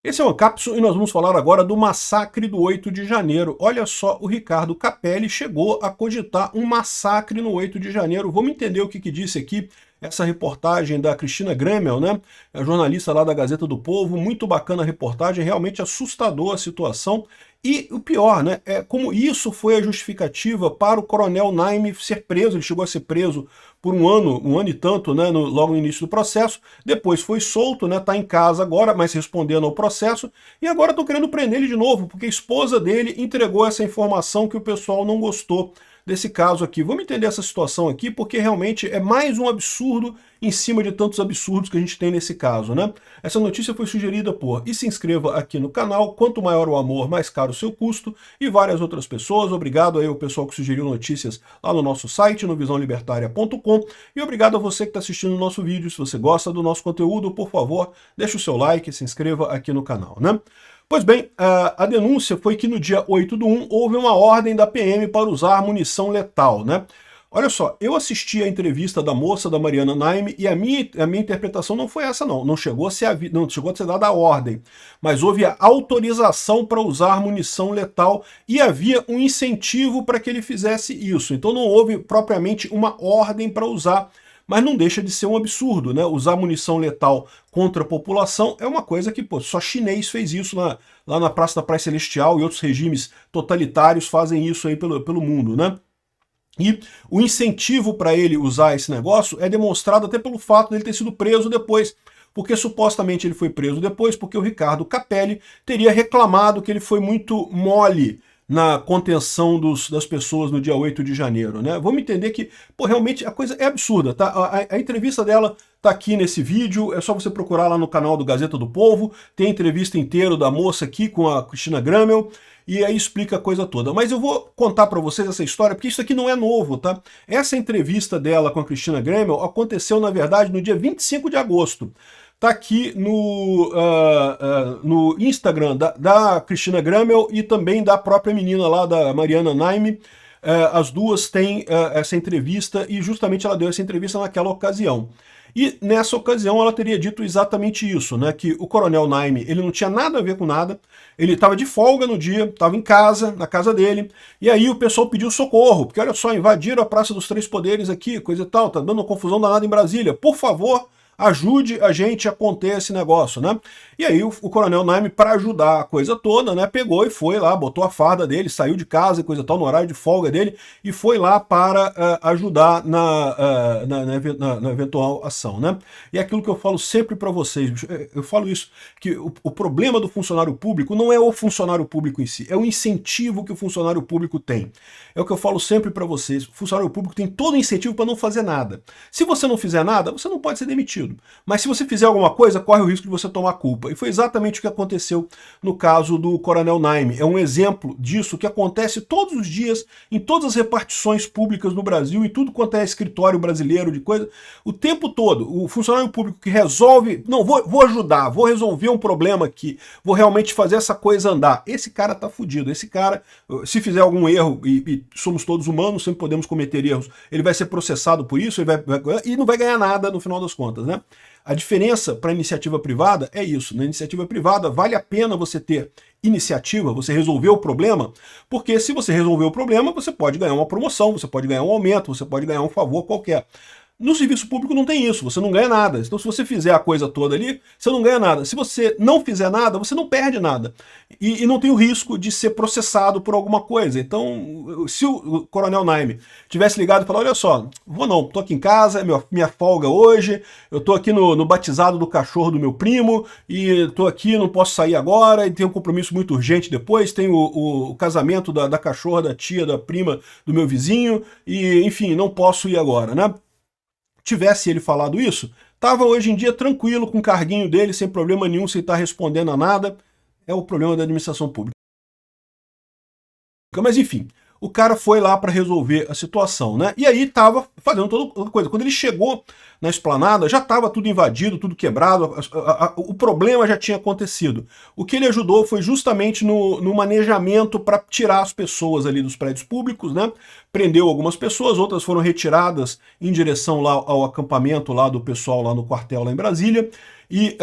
Esse é o Ancapso e nós vamos falar agora do massacre do 8 de janeiro. Olha só, o Ricardo Capelli chegou a cogitar um massacre no 8 de janeiro. Vamos entender o que disse aqui essa reportagem da Cristina Gremel, né? A jornalista lá da Gazeta do Povo. Muito bacana a reportagem, realmente assustador a situação. E o pior, né, é como isso foi a justificativa para o Coronel Naime ser preso. Ele chegou a ser preso por um ano e tanto, né, logo no início do processo. Depois foi solto, né, tá em casa agora, mas respondendo ao processo. E agora estão querendo prender ele de novo, porque a esposa dele entregou essa informação que o pessoal não gostou desse caso aqui. Vamos entender essa situação aqui, porque realmente é mais um absurdo em cima de tantos absurdos que a gente tem nesse caso, né? Essa notícia foi sugerida por E se inscreva aqui no canal, quanto maior o amor, mais caro o seu custo, e várias outras pessoas. Obrigado aí ao pessoal que sugeriu notícias lá no nosso site, no visãolibertaria.com, e obrigado a você que está assistindo o nosso vídeo. Se você gosta do nosso conteúdo, por favor, deixe o seu like e se inscreva aqui no canal, né? Pois bem, a denúncia foi que no dia 8/1 houve uma ordem da PM para usar munição letal, né? Olha só, eu assisti a entrevista da moça, da Mariana Naime, e a minha interpretação não foi essa não, não chegou a ser dada a ordem, mas houve a autorização para usar munição letal e havia um incentivo para que ele fizesse isso, então não houve propriamente uma ordem para usar. Mas não deixa de ser um absurdo, né? Usar munição letal contra a população é uma coisa que, pô, só chinês fez isso lá na Praça da Praia Celestial, e outros regimes totalitários fazem isso aí pelo mundo, né? E o incentivo para ele usar esse negócio é demonstrado até pelo fato dele ter sido preso depois, porque supostamente ele foi preso depois porque o Ricardo Capelli teria reclamado que ele foi muito mole na contenção das pessoas no dia 8 de janeiro, né? Vamos entender que, pô, realmente a coisa é absurda, tá? A entrevista dela tá aqui nesse vídeo, é só você procurar lá no canal do Gazeta do Povo, tem a entrevista inteira da moça aqui com a Cristina Gremel, e aí explica a coisa toda. Mas eu vou contar para vocês essa história, porque isso aqui não é novo, tá? Essa entrevista dela com a Cristina Gremel aconteceu, na verdade, no dia 25 de agosto. Tá aqui no Instagram da Cristina Gremel e também da própria menina lá, da Mariana Naime. As duas têm essa entrevista e justamente ela deu essa entrevista naquela ocasião. E nessa ocasião ela teria dito exatamente isso, né? Que o Coronel Naime, ele não tinha nada a ver com nada, ele estava de folga no dia, estava em casa, na casa dele, e aí o pessoal pediu socorro, porque olha só, invadiram a Praça dos Três Poderes aqui, coisa e tal, tá dando uma confusão danada em Brasília, por favor, ajude a gente a conter esse negócio, né? E aí o Coronel Naime, para ajudar a coisa toda, né, pegou e foi lá, botou a farda dele, saiu de casa e coisa e tal, no horário de folga dele, e foi lá para ajudar na eventual ação, né? E é aquilo que eu falo sempre para vocês, eu falo isso, que o problema do funcionário público não é o funcionário público em si, é o incentivo que o funcionário público tem. É o que eu falo sempre para vocês, o funcionário público tem todo o incentivo para não fazer nada. Se você não fizer nada, você não pode ser demitido. Mas se você fizer alguma coisa, corre o risco de você tomar culpa. E foi exatamente o que aconteceu no caso do Coronel Naime. É um exemplo disso que acontece todos os dias, em todas as repartições públicas no Brasil, em tudo quanto é escritório brasileiro de coisa, o tempo todo. O funcionário público que resolve, não, vou ajudar, vou resolver um problema aqui, vou realmente fazer essa coisa andar. Esse cara tá fudido. Esse cara, se fizer algum erro, e somos todos humanos, sempre podemos cometer erros, ele vai ser processado por isso, e não vai ganhar nada no final das contas, né? A diferença para a iniciativa privada é isso. Na iniciativa privada, vale a pena você ter iniciativa, você resolver o problema, porque se você resolver o problema, você pode ganhar uma promoção, você pode ganhar um aumento, você pode ganhar um favor qualquer. No serviço público não tem isso, você não ganha nada. Então se você fizer a coisa toda ali, você não ganha nada. Se você não fizer nada, você não perde nada. E não tem o risco de ser processado por alguma coisa. Então, se o Coronel Naime tivesse ligado e falado, olha só, vou não, tô aqui em casa, é minha folga hoje, eu tô aqui no batizado do cachorro do meu primo, e tô aqui, não posso sair agora, e tenho um compromisso muito urgente depois, tem o casamento da cachorra, da tia, da prima do meu vizinho, e enfim, não posso ir agora, né? Tivesse ele falado isso, estava hoje em dia tranquilo com o carguinho dele, sem problema nenhum, sem estar respondendo a nada. É o problema da administração pública. Mas enfim, o cara foi lá para resolver a situação, né? E aí estava fazendo toda coisa. Quando ele chegou na esplanada, já estava tudo invadido, tudo quebrado, o problema já tinha acontecido. O que ele ajudou foi justamente no manejamento para tirar as pessoas ali dos prédios públicos, né? Prendeu algumas pessoas, outras foram retiradas em direção lá ao acampamento lá do pessoal lá no quartel lá em Brasília. E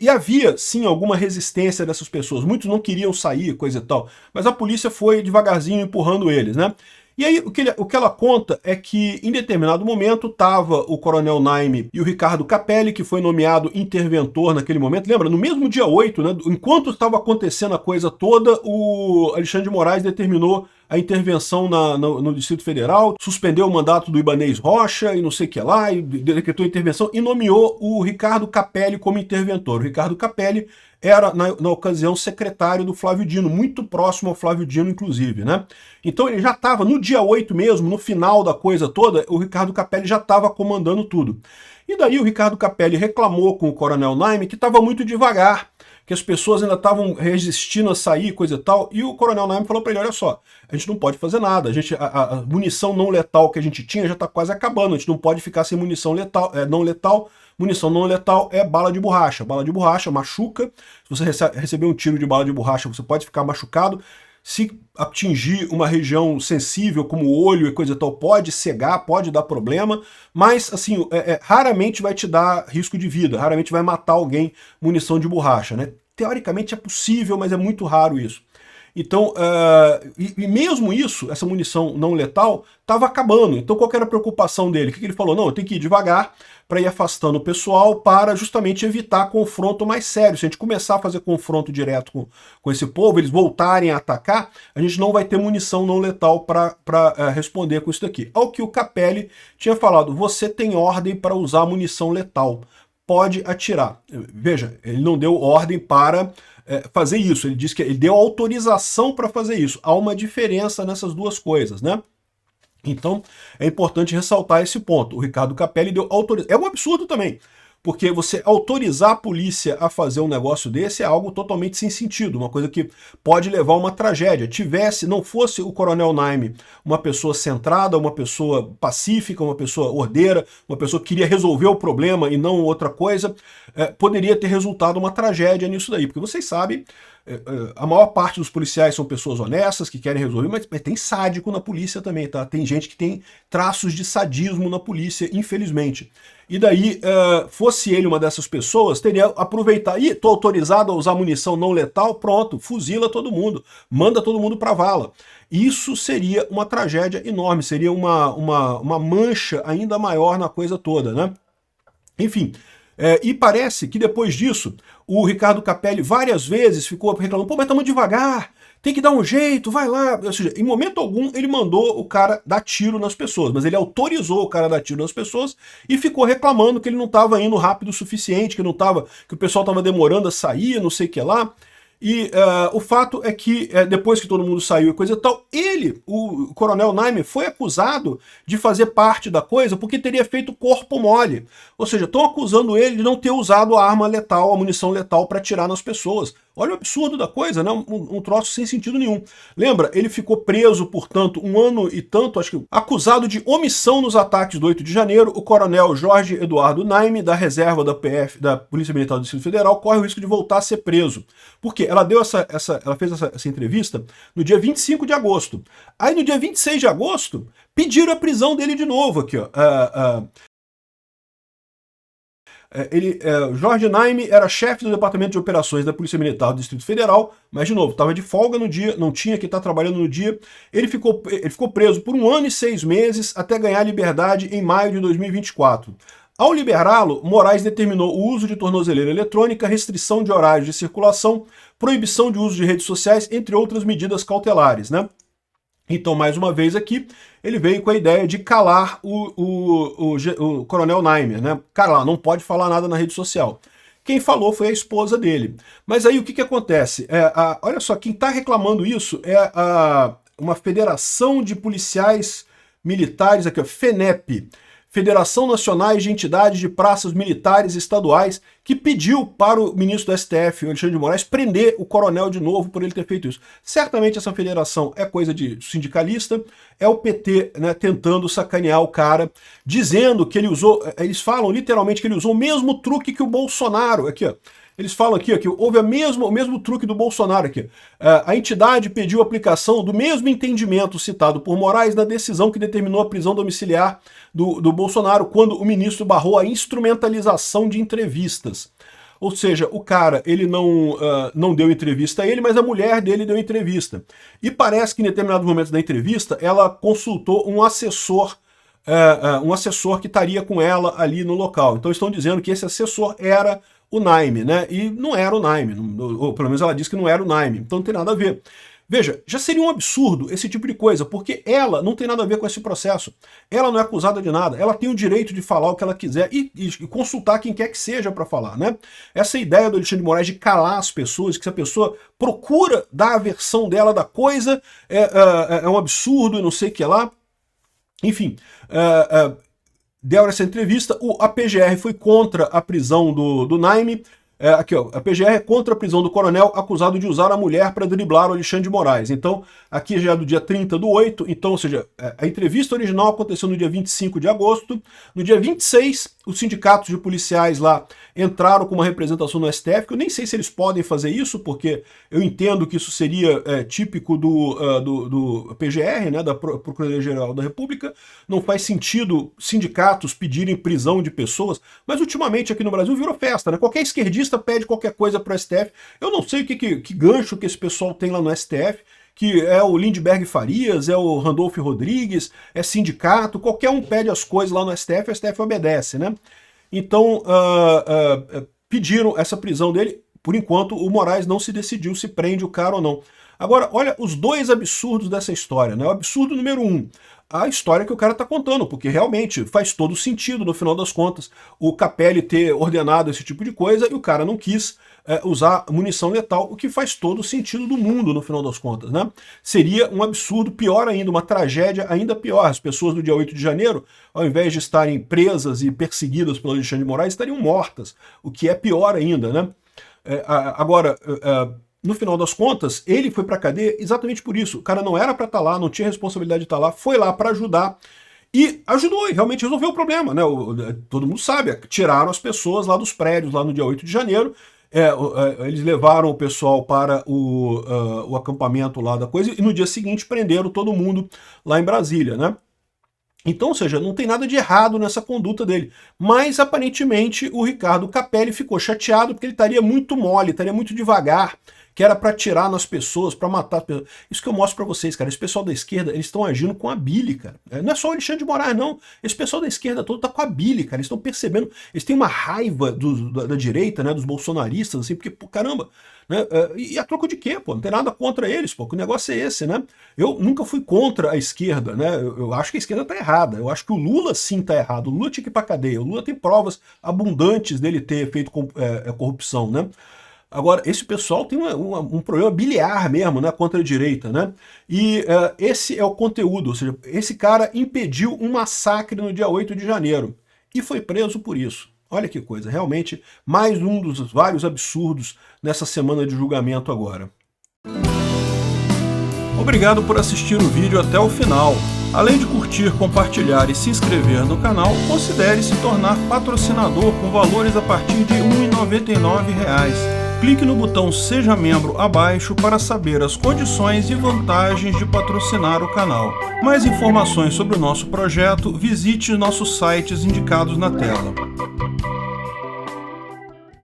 havia, sim, alguma resistência dessas pessoas. Muitos não queriam sair, coisa e tal. Mas a polícia foi devagarzinho empurrando eles, né? E aí, o que ela conta é que, em determinado momento, estava o Coronel Naime e o Ricardo Capelli, que foi nomeado interventor naquele momento. Lembra? No mesmo dia 8, né? Enquanto estava acontecendo a coisa toda, o Alexandre de Moraes determinou a intervenção no Distrito Federal, suspendeu o mandato do Ibanez Rocha e não sei o que lá, e decretou a intervenção e nomeou o Ricardo Capelli como interventor. O Ricardo Capelli era, na ocasião, secretário do Flávio Dino, muito próximo ao Flávio Dino, inclusive, né? Então ele já estava, no dia 8 mesmo, no final da coisa toda, o Ricardo Capelli já estava comandando tudo. E daí o Ricardo Capelli reclamou com o Coronel Naime que estava muito devagar, que as pessoas ainda estavam resistindo a sair, coisa e tal, e o Coronel Naime falou para ele, olha só, a gente não pode fazer nada, a munição não letal que a gente tinha já está quase acabando, a gente não pode ficar sem munição letal, não letal. Munição não letal é bala de borracha machuca, se você receber um tiro de bala de borracha você pode ficar machucado, se atingir uma região sensível como o olho e coisa e tal, pode cegar, pode dar problema, mas assim, raramente vai te dar risco de vida, raramente vai matar alguém munição de borracha, né? Teoricamente é possível, mas é muito raro isso. Então, e mesmo isso, essa munição não letal, estava acabando. Então qual que era a preocupação dele? O que ele falou? Não, eu tenho que ir devagar para ir afastando o pessoal para justamente evitar confronto mais sério. Se a gente começar a fazer confronto direto com esse povo, eles voltarem a atacar, a gente não vai ter munição não letal para responder com isso daqui. Ao que o Capelli tinha falado, você tem ordem para usar munição letal, pode atirar. Veja, ele não deu ordem para fazer isso, ele disse que ele deu autorização para fazer isso. Há uma diferença nessas duas coisas, né? Então, é importante ressaltar esse ponto. O Ricardo Capelli deu autorização. É um absurdo também, porque você autorizar a polícia a fazer um negócio desse é algo totalmente sem sentido, uma coisa que pode levar a uma tragédia. Não fosse o Coronel Naime uma pessoa centrada, uma pessoa pacífica, uma pessoa ordeira, uma pessoa que queria resolver o problema e não outra coisa, poderia ter resultado uma tragédia nisso daí, porque vocês sabem, a maior parte dos policiais são pessoas honestas, que querem resolver, mas tem sádico na polícia também, tá? Tem gente que tem traços de sadismo na polícia, infelizmente. E daí, fosse ele uma dessas pessoas, teria aproveitar, tô autorizado a usar munição não letal, pronto, fuzila todo mundo, manda todo mundo pra vala. Isso seria uma tragédia enorme, seria uma mancha ainda maior na coisa toda, né? Enfim, e parece que depois disso, o Ricardo Capelli várias vezes ficou reclamando, pô, mas estamos devagar, tem que dar um jeito, vai lá. Ou seja, em momento algum ele mandou o cara dar tiro nas pessoas, mas ele autorizou o cara dar tiro nas pessoas e ficou reclamando que ele não estava indo rápido o suficiente, que o pessoal estava demorando a sair, não sei o que lá. E o fato é que depois que todo mundo saiu e coisa e tal, o Coronel Naime, foi acusado de fazer parte da coisa porque teria feito corpo mole. Ou seja, estão acusando ele de não ter usado a arma letal, a munição letal para atirar nas pessoas. Olha o absurdo da coisa, né? Um troço sem sentido nenhum. Lembra? Ele ficou preso, portanto, 1 ano e tanto, acho que, acusado de omissão nos ataques do 8 de janeiro. O coronel Jorge Eduardo Naime, da reserva da PF, da Polícia Militar do Distrito Federal, corre o risco de voltar a ser preso. Por quê? Ela fez essa entrevista no dia 25 de agosto. Aí no dia 26 de agosto, pediram a prisão dele de novo aqui, ó. Jorge Naime era chefe do Departamento de Operações da Polícia Militar do Distrito Federal, mas, de novo, estava de folga no dia, não tinha que estar trabalhando no dia. Ele ficou preso por 1 ano e 6 meses até ganhar liberdade em maio de 2024. Ao liberá-lo, Moraes determinou o uso de tornozeleira eletrônica, restrição de horários de circulação, proibição de uso de redes sociais, entre outras medidas cautelares, né? Então, mais uma vez aqui, ele veio com a ideia de calar o Coronel Naime, né? Calar, não pode falar nada na rede social. Quem falou foi a esposa dele. Mas aí o que acontece? Olha só, quem está reclamando isso é uma federação de policiais militares, aqui, ó, FENEP, Federação Nacional de Entidades de Praças Militares Estaduais, que pediu para o ministro do STF, Alexandre de Moraes, prender o coronel de novo por ele ter feito isso. Certamente essa federação é coisa de sindicalista, é o PT, né, tentando sacanear o cara, dizendo que ele usou, eles falam literalmente que ele usou o mesmo truque que o Bolsonaro, aqui ó, Eles falam aqui que houve o mesmo truque do Bolsonaro aqui. A entidade pediu a aplicação do mesmo entendimento citado por Moraes na decisão que determinou a prisão domiciliar do Bolsonaro, quando o ministro barrou a instrumentalização de entrevistas. Ou seja, o cara, ele não deu entrevista a ele, mas a mulher dele deu entrevista. E parece que em determinados momentos da entrevista, ela consultou um assessor que estaria com ela ali no local. Então estão dizendo que esse assessor era o Naime, né? E não era o Naime, ou pelo menos ela disse que não era o Naime, então não tem nada a ver. Veja, já seria um absurdo esse tipo de coisa, porque ela não tem nada a ver com esse processo. Ela não é acusada de nada, ela tem o direito de falar o que ela quiser e consultar quem quer que seja para falar, né? Essa ideia do Alexandre de Moraes de calar as pessoas, que se a pessoa procura dar a versão dela da coisa, é um absurdo e não sei o que lá. Enfim, deram essa entrevista, a PGR foi contra a prisão do Naime. Aqui, ó, a PGR é contra a prisão do coronel acusado de usar a mulher para driblar o Alexandre de Moraes. Então, aqui já é do dia 30/8, então, ou seja, a entrevista original aconteceu no dia 25 de agosto. No dia 26, os sindicatos de policiais lá entraram com uma representação no STF, que eu nem sei se eles podem fazer isso, porque eu entendo que isso seria típico do PGR, né, da Procuradoria-Geral da República. Não faz sentido sindicatos pedirem prisão de pessoas, mas ultimamente aqui no Brasil virou festa, né? Qualquer esquerdista pede qualquer coisa para o STF. Eu não sei que gancho que esse pessoal tem lá no STF, que é o Lindbergh Farias, é o Randolph Rodrigues, é sindicato, qualquer um pede as coisas lá no STF, o STF obedece, né? Então, pediram essa prisão dele. Por enquanto, o Moraes não se decidiu se prende o cara ou não. Agora, olha os dois absurdos dessa história, né? O absurdo número 1, a história que o cara tá contando, porque realmente faz todo sentido, no final das contas, o Capelli ter ordenado esse tipo de coisa e o cara não quis usar munição letal, o que faz todo o sentido do mundo, no final das contas, né? Seria um absurdo, pior ainda, uma tragédia ainda pior. As pessoas do dia 8 de janeiro, ao invés de estarem presas e perseguidas pelo Alexandre de Moraes, estariam mortas, o que é pior ainda, né? Agora, no final das contas, ele foi pra cadeia exatamente por isso. O cara não era pra estar lá, não tinha responsabilidade de estar lá, foi lá pra ajudar e ajudou, e realmente resolveu o problema, né? Todo mundo sabe, tiraram as pessoas lá dos prédios, lá no dia 8 de janeiro, eles levaram o pessoal para o acampamento lá da coisa e no dia seguinte prenderam todo mundo lá em Brasília, né? Então, ou seja, não tem nada de errado nessa conduta dele. Mas, aparentemente, o Ricardo Capelli ficou chateado porque ele estaria muito mole, estaria muito devagar, que era para atirar nas pessoas, para matar as pessoas. Isso que eu mostro para vocês, cara. Esse pessoal da esquerda, eles estão agindo com a bile, cara. Não é só o Alexandre de Moraes, não. Esse pessoal da esquerda todo tá com a bile, cara. Eles estão percebendo, eles têm uma raiva da direita, né, dos bolsonaristas, assim, porque, pô, caramba, né? E a troco de quê, pô? Não tem nada contra eles, pô. O negócio é esse, né? Eu nunca fui contra a esquerda, né? Eu acho que a esquerda tá errada. Eu acho que o Lula sim tá errado. O Lula tinha que ir pra cadeia. O Lula tem provas abundantes dele ter feito corrupção, né? Agora, esse pessoal tem um problema biliar mesmo, né, contra a direita, né? E esse é o conteúdo, ou seja, esse cara impediu um massacre no dia 8 de janeiro e foi preso por isso. Olha que coisa, realmente mais um dos vários absurdos nessa semana de julgamento agora. Obrigado por assistir o vídeo até o final. Além de curtir, compartilhar e se inscrever no canal, considere se tornar patrocinador com valores a partir de R$ 1,99. Clique no botão Seja Membro abaixo para saber as condições e vantagens de patrocinar o canal. Mais informações sobre o nosso projeto, visite nossos sites indicados na tela.